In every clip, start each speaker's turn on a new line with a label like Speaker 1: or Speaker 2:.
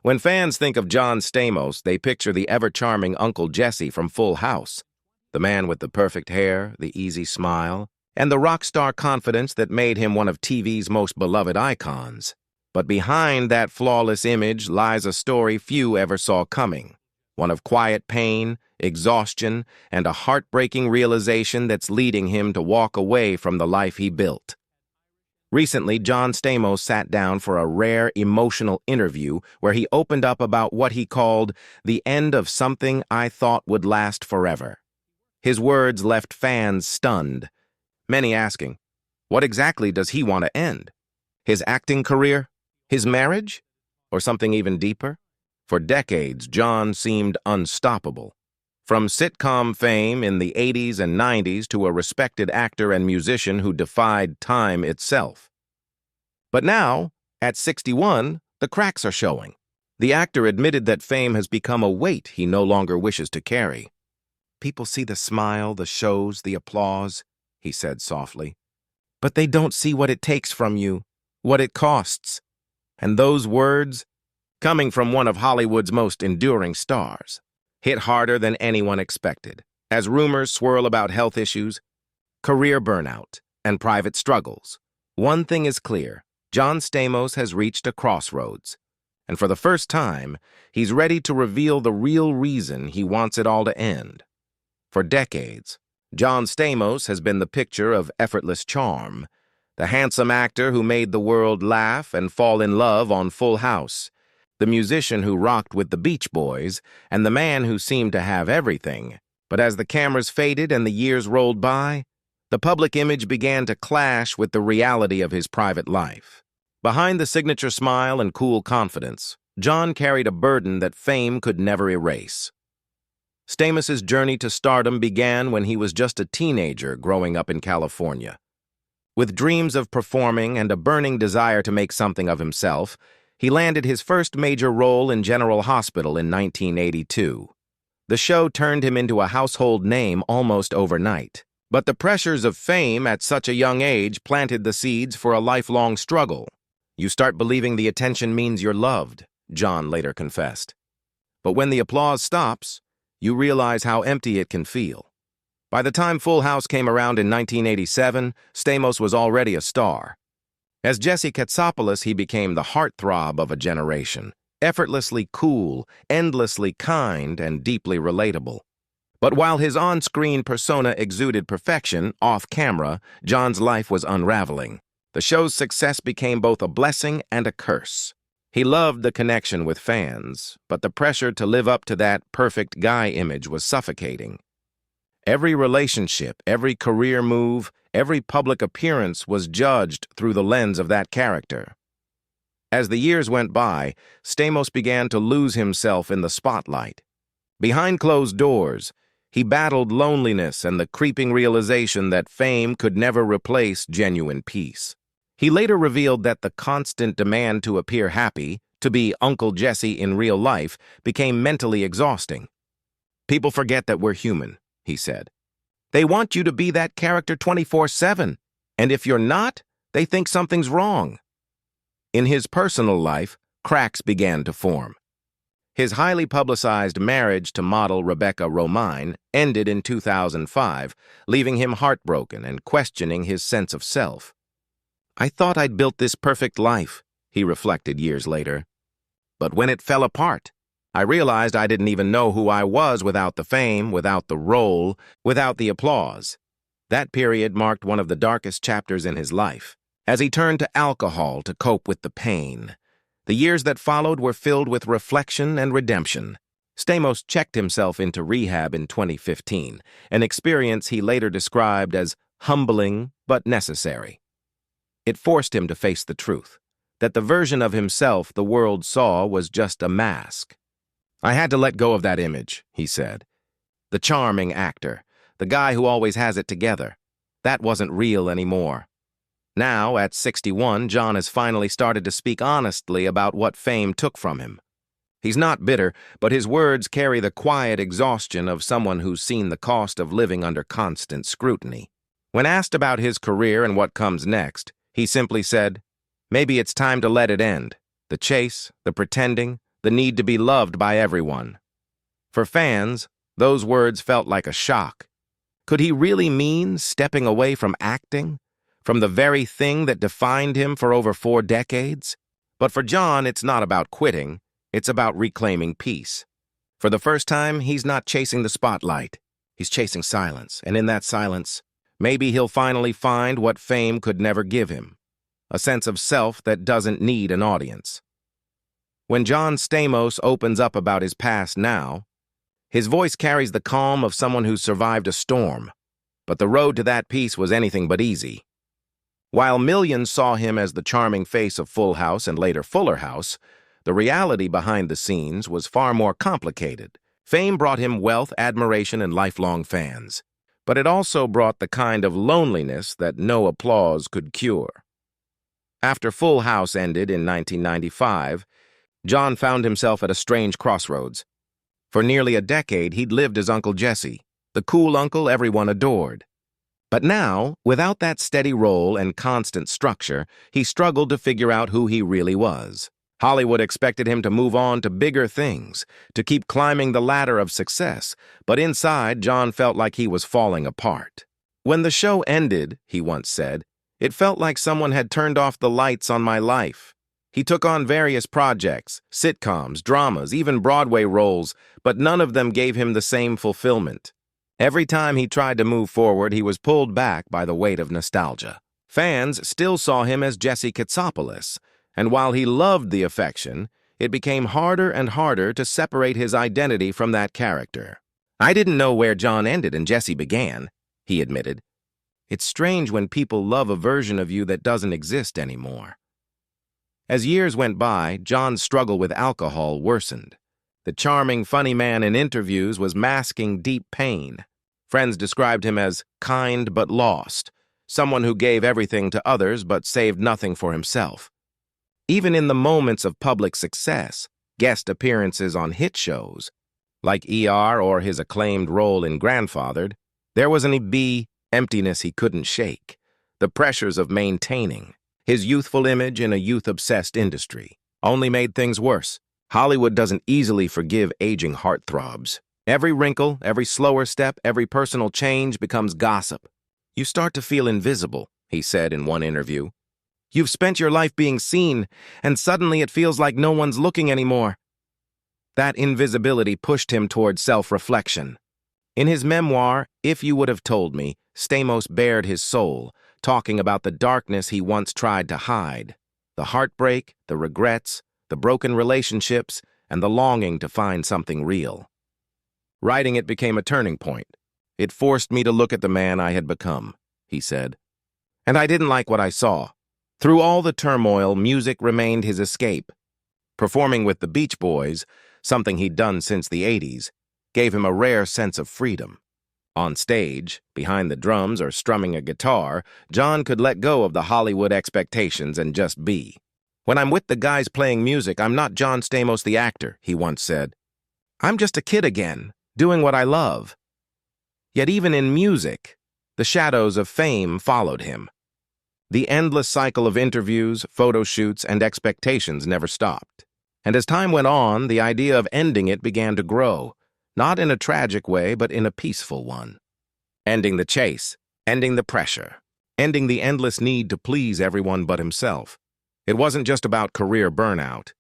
Speaker 1: When fans think of John Stamos, they picture the ever-charming Uncle Jesse from Full House, the man with the perfect hair, the easy smile, and the rock star confidence that made him one of TV's most beloved icons. But behind that flawless image lies a story few ever saw coming, one of quiet pain, exhaustion, and a heartbreaking realization that's leading him to walk away from the life he built. Recently, John Stamos sat down for a rare emotional interview where he opened up about what he called the end of something I thought would last forever. His words left fans stunned, many asking, what exactly does he want to end? His acting career? His marriage? Or something even deeper? For decades, John seemed unstoppable. From sitcom fame in the 80s and 90s to a respected actor and musician who defied time itself. But now, at 61, the cracks are showing. The actor admitted that fame has become a weight he no longer wishes to carry. People see the smile, the shows, the applause, he said softly. But they don't see what it takes from you, what it costs. And those words, coming from one of Hollywood's most enduring stars, hit harder than anyone expected, as rumors swirl about health issues, career burnout, and private struggles. One thing is clear, John Stamos has reached a crossroads, and for the first time, he's ready to reveal the real reason he wants it all to end. For decades, John Stamos has been the picture of effortless charm, the handsome actor who made the world laugh and fall in love on Full House, the musician who rocked with the Beach Boys, and the man who seemed to have everything. But as the cameras faded and the years rolled by, the public image began to clash with the reality of his private life. Behind the signature smile and cool confidence, John carried a burden that fame could never erase. Stamos's journey to stardom began when he was just a teenager growing up in California. With dreams of performing and a burning desire to make something of himself, he landed his first major role in General Hospital in 1982. The show turned him into a household name almost overnight. But the pressures of fame at such a young age planted the seeds for a lifelong struggle. You start believing the attention means you're loved, John later confessed. But when the applause stops, you realize how empty it can feel. By the time Full House came around in 1987, Stamos was already a star. As Jesse Katsopoulos, he became the heartthrob of a generation, effortlessly cool, endlessly kind, and deeply relatable. But while his on-screen persona exuded perfection, off-camera, John's life was unraveling. The show's success became both a blessing and a curse. He loved the connection with fans, but the pressure to live up to that perfect guy image was suffocating. Every relationship, every career move, every public appearance was judged through the lens of that character. As the years went by, Stamos began to lose himself in the spotlight. Behind closed doors, he battled loneliness and the creeping realization that fame could never replace genuine peace. He later revealed that the constant demand to appear happy, to be Uncle Jesse in real life, became mentally exhausting. People forget that we're human, he said. They want you to be that character 24/7, and if you're not, they think something's wrong. In his personal life, cracks began to form. His highly publicized marriage to model Rebecca Romijn ended in 2005, leaving him heartbroken and questioning his sense of self. I thought I'd built this perfect life, he reflected years later. But when it fell apart, I realized I didn't even know who I was without the fame, without the role, without the applause. That period marked one of the darkest chapters in his life, as he turned to alcohol to cope with the pain. The years that followed were filled with reflection and redemption. Stamos checked himself into rehab in 2015, an experience he later described as humbling but necessary. It forced him to face the truth, that the version of himself the world saw was just a mask. I had to let go of that image, he said. The charming actor, the guy who always has it together. That wasn't real anymore. Now, at 61, John has finally started to speak honestly about what fame took from him. He's not bitter, but his words carry the quiet exhaustion of someone who's seen the cost of living under constant scrutiny. When asked about his career and what comes next, he simply said, maybe it's time to let it end. The chase, the pretending, the need to be loved by everyone. For fans, those words felt like a shock. Could he really mean stepping away from acting? From the very thing that defined him for over 4 decades? But for John, it's not about quitting. It's about reclaiming peace. For the first time, he's not chasing the spotlight. He's chasing silence, and in that silence, maybe he'll finally find what fame could never give him. A sense of self that doesn't need an audience. When John Stamos opens up about his past now, his voice carries the calm of someone who's survived a storm, but the road to that peace was anything but easy. While millions saw him as the charming face of Full House and later Fuller House, the reality behind the scenes was far more complicated. Fame brought him wealth, admiration, and lifelong fans, but it also brought the kind of loneliness that no applause could cure. After Full House ended in 1995, John found himself at a strange crossroads. For nearly a decade, he'd lived as Uncle Jesse, the cool uncle everyone adored. But now, without that steady role and constant structure, he struggled to figure out who he really was. Hollywood expected him to move on to bigger things, to keep climbing the ladder of success, but inside, John felt like he was falling apart. When the show ended, he once said, it felt like someone had turned off the lights on my life. He took on various projects, sitcoms, dramas, even Broadway roles, but none of them gave him the same fulfillment. Every time he tried to move forward, he was pulled back by the weight of nostalgia. Fans still saw him as Jesse Katsopoulos, and while he loved the affection, it became harder and harder to separate his identity from that character. I didn't know where John ended and Jesse began, he admitted. It's strange when people love a version of you that doesn't exist anymore. As years went by, John's struggle with alcohol worsened. The charming, funny man in interviews was masking deep pain. Friends described him as kind but lost, someone who gave everything to others but saved nothing for himself. Even in the moments of public success, guest appearances on hit shows, like ER or his acclaimed role in Grandfathered, there was an emptiness he couldn't shake, the pressures of maintaining. His youthful image in a youth-obsessed industry only made things worse. Hollywood doesn't easily forgive aging heartthrobs. Every wrinkle, every slower step, every personal change becomes gossip. You start to feel invisible, he said in one interview. You've spent your life being seen, and suddenly it feels like no one's looking anymore. That invisibility pushed him toward self-reflection. In his memoir, If You Would Have Told Me, Stamos bared his soul, talking about the darkness he once tried to hide, the heartbreak, the regrets, the broken relationships, and the longing to find something real. Writing it became a turning point. It forced me to look at the man I had become, he said. And I didn't like what I saw. Through all the turmoil, music remained his escape. Performing with the Beach Boys, something he'd done since the 80s, gave him a rare sense of freedom. On stage, behind the drums or strumming a guitar, John could let go of the Hollywood expectations and just be. When I'm with the guys playing music, I'm not John Stamos the actor, he once said. I'm just a kid again, doing what I love. Yet even in music, the shadows of fame followed him. The endless cycle of interviews, photo shoots, and expectations never stopped. And as time went on, the idea of ending it began to grow. Not in a tragic way, but in a peaceful one. Ending the chase, ending the pressure, ending the endless need to please everyone but himself. It wasn't just about career burnout.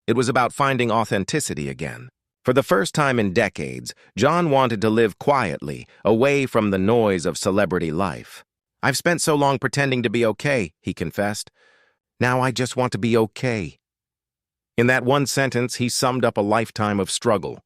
Speaker 1: It was about finding authenticity again. For the first time in decades, John wanted to live quietly, away from the noise of celebrity life. I've spent so long pretending to be okay, he confessed. Now I just want to be okay. In that one sentence, he summed up a lifetime of struggle.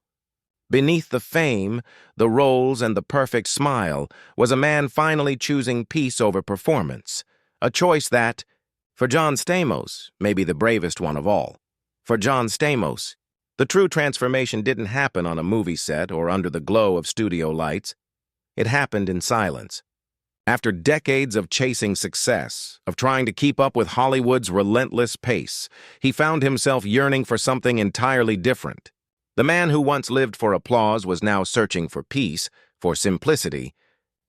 Speaker 1: Beneath the fame, the roles, and the perfect smile was a man finally choosing peace over performance, a choice that, for John Stamos, may be the bravest one of all. For John Stamos, the true transformation didn't happen on a movie set or under the glow of studio lights. It happened in silence. After decades of chasing success, of trying to keep up with Hollywood's relentless pace, he found himself yearning for something entirely different. The man who once lived for applause was now searching for peace, for simplicity,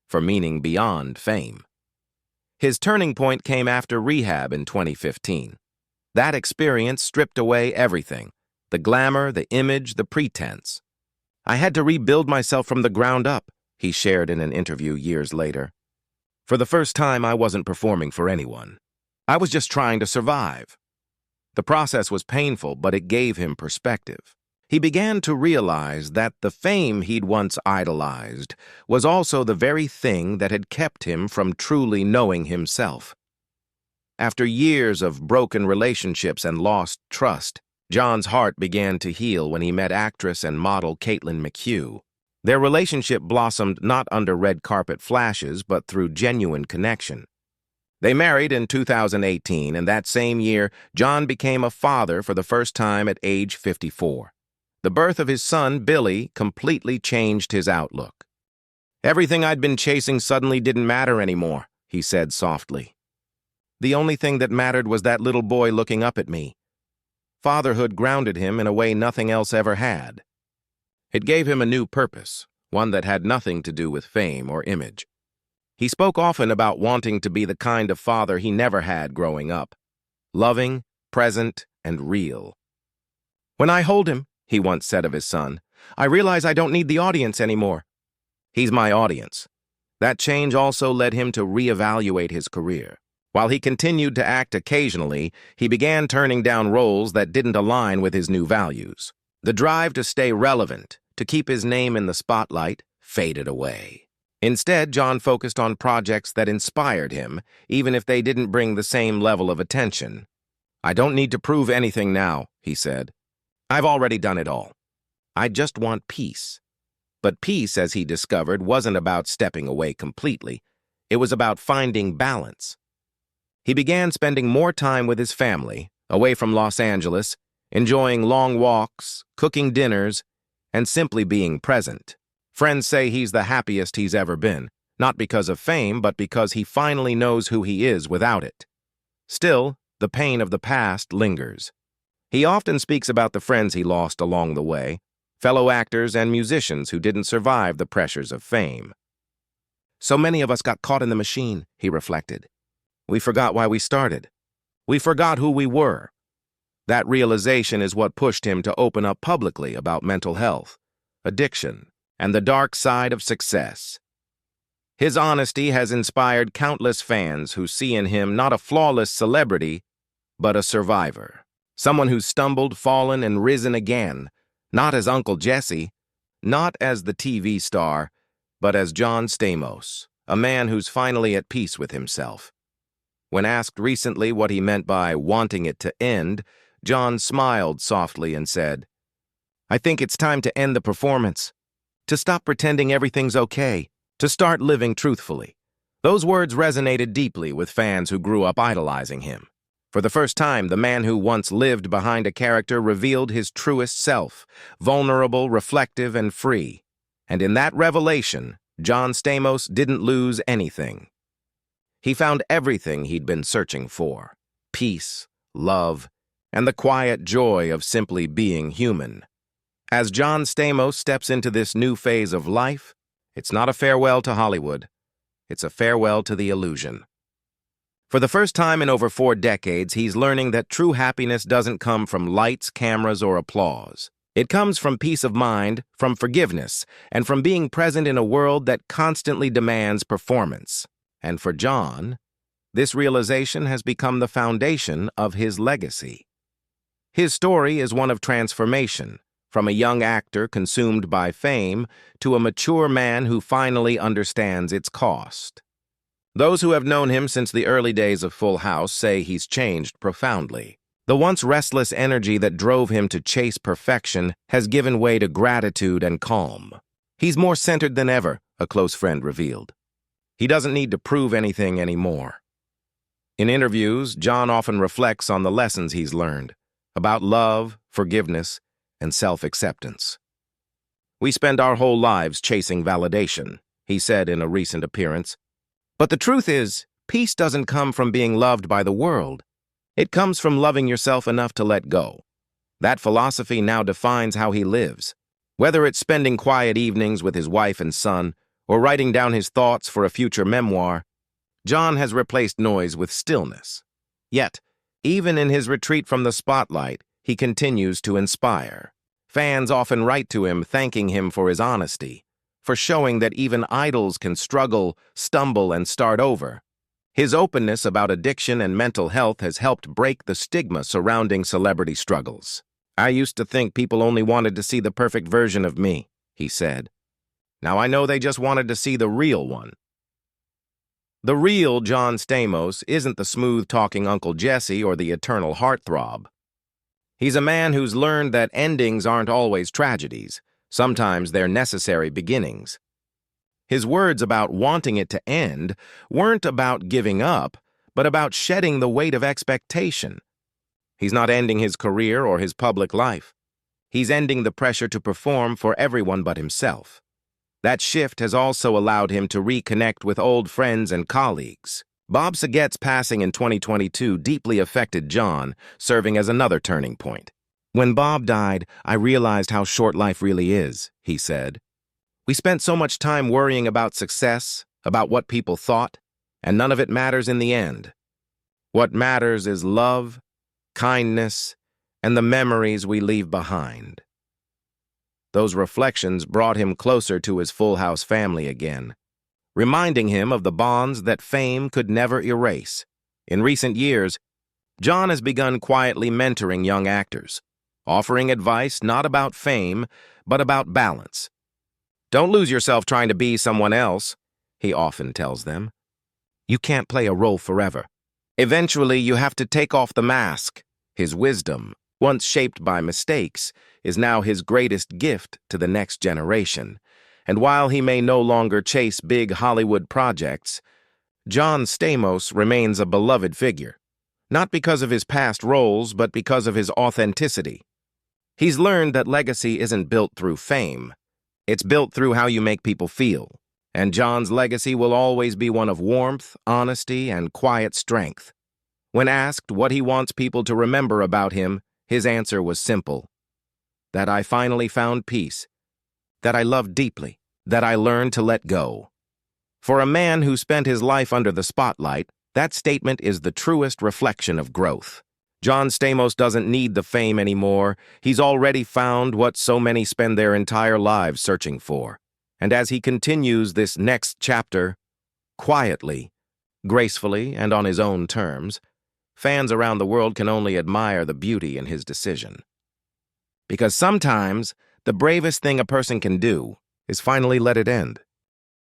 Speaker 1: for meaning beyond fame. His turning point came after rehab in 2015. That experience stripped away everything: The glamour, the image, the pretense. I had to rebuild myself from the ground up, he shared in an interview years later. For the first time, I wasn't performing for anyone. I was just trying to survive. The process was painful, but it gave him perspective. He began to realize that the fame he'd once idolized was also the very thing that had kept him from truly knowing himself. After years of broken relationships and lost trust, John's heart began to heal when he met actress and model Caitlin McHugh. Their relationship blossomed not under red carpet flashes, but through genuine connection. They married in 2018, and that same year, John became a father for the first time at age 54. The birth of his son, Billy, completely changed his outlook. "Everything I'd been chasing suddenly didn't matter anymore," he said softly. "The only thing that mattered was that little boy looking up at me." Fatherhood grounded him in a way nothing else ever had. It gave him a new purpose, one that had nothing to do with fame or image. He spoke often about wanting to be the kind of father he never had growing up. Loving, present, and real. "When I hold him," he once said of his son, "I realize I don't need the audience anymore. He's my audience." That change also led him to reevaluate his career. While he continued to act occasionally, he began turning down roles that didn't align with his new values. The drive to stay relevant, to keep his name in the spotlight, faded away. Instead, John focused on projects that inspired him, even if they didn't bring the same level of attention. "I don't need to prove anything now," he said. "I've already done it all. I just want peace." But peace, as he discovered, wasn't about stepping away completely. It was about finding balance. He began spending more time with his family, away from Los Angeles, enjoying long walks, cooking dinners, and simply being present. Friends say he's the happiest he's ever been, not because of fame, but because he finally knows who he is without it. Still, the pain of the past lingers. He often speaks about the friends he lost along the way, fellow actors and musicians who didn't survive the pressures of fame. "So many of us got caught in the machine," he reflected. "We forgot why we started. We forgot who we were." That realization is what pushed him to open up publicly about mental health, addiction, and the dark side of success. His honesty has inspired countless fans who see in him not a flawless celebrity, but a survivor. Someone who's stumbled, fallen, and risen again, not as Uncle Jesse, not as the TV star, but as John Stamos, a man who's finally at peace with himself. When asked recently what he meant by wanting it to end, John smiled softly and said, "I think it's time to end the performance, to stop pretending everything's okay, to start living truthfully." Those words resonated deeply with fans who grew up idolizing him. For the first time, the man who once lived behind a character revealed his truest self, vulnerable, reflective, and free. And in that revelation, John Stamos didn't lose anything. He found everything he'd been searching for: peace, love, and the quiet joy of simply being human. As John Stamos steps into this new phase of life, it's not a farewell to Hollywood. It's a farewell to the illusion. For the first time in over 4 decades, he's learning that true happiness doesn't come from lights, cameras, or applause. It comes from peace of mind, from forgiveness, and from being present in a world that constantly demands performance. And for John, this realization has become the foundation of his legacy. His story is one of transformation, from a young actor consumed by fame to a mature man who finally understands its cost. Those who have known him since the early days of Full House say he's changed profoundly. The once restless energy that drove him to chase perfection has given way to gratitude and calm. "He's more centered than ever," a close friend revealed. "He doesn't need to prove anything anymore." In interviews, John often reflects on the lessons he's learned about love, forgiveness, and self-acceptance. "We spend our whole lives chasing validation," he said in a recent appearance. "But the truth is, peace doesn't come from being loved by the world. It comes from loving yourself enough to let go." That philosophy now defines how he lives. Whether it's spending quiet evenings with his wife and son, or writing down his thoughts for a future memoir, John has replaced noise with stillness. Yet, even in his retreat from the spotlight, he continues to inspire. Fans often write to him thanking him for his honesty, for showing that even idols can struggle, stumble, and start over. His openness about addiction and mental health has helped break the stigma surrounding celebrity struggles. "I used to think people only wanted to see the perfect version of me," he said. "Now I know they just wanted to see the real one." The real John Stamos isn't the smooth-talking Uncle Jesse or the eternal heartthrob. He's a man who's learned that endings aren't always tragedies. Sometimes they're necessary beginnings. His words about wanting it to end weren't about giving up, but about shedding the weight of expectation. He's not ending his career or his public life. He's ending the pressure to perform for everyone but himself. That shift has also allowed him to reconnect with old friends and colleagues. Bob Saget's passing in 2022 deeply affected John, serving as another turning point. "When Bob died, I realized how short life really is," he said. "We spent so much time worrying about success, about what people thought, and none of it matters in the end. What matters is love, kindness, and the memories we leave behind." Those reflections brought him closer to his Full House family again, reminding him of the bonds that fame could never erase. In recent years, John has begun quietly mentoring young actors, offering advice not about fame, but about balance. "Don't lose yourself trying to be someone else," he often tells them. "You can't play a role forever. Eventually, you have to take off the mask." His wisdom, once shaped by mistakes, is now his greatest gift to the next generation. And while he may no longer chase big Hollywood projects, John Stamos remains a beloved figure, not because of his past roles, but because of his authenticity. He's learned that legacy isn't built through fame. It's built through how you make people feel. And John's legacy will always be one of warmth, honesty, and quiet strength. When asked what he wants people to remember about him, his answer was simple: that I finally found peace, that I loved deeply, that I learned to let go. For a man who spent his life under the spotlight, that statement is the truest reflection of growth. John Stamos doesn't need the fame anymore. He's already found what so many spend their entire lives searching for. And as he continues this next chapter, quietly, gracefully, and on his own terms, fans around the world can only admire the beauty in his decision. Because sometimes, the bravest thing a person can do is finally let it end.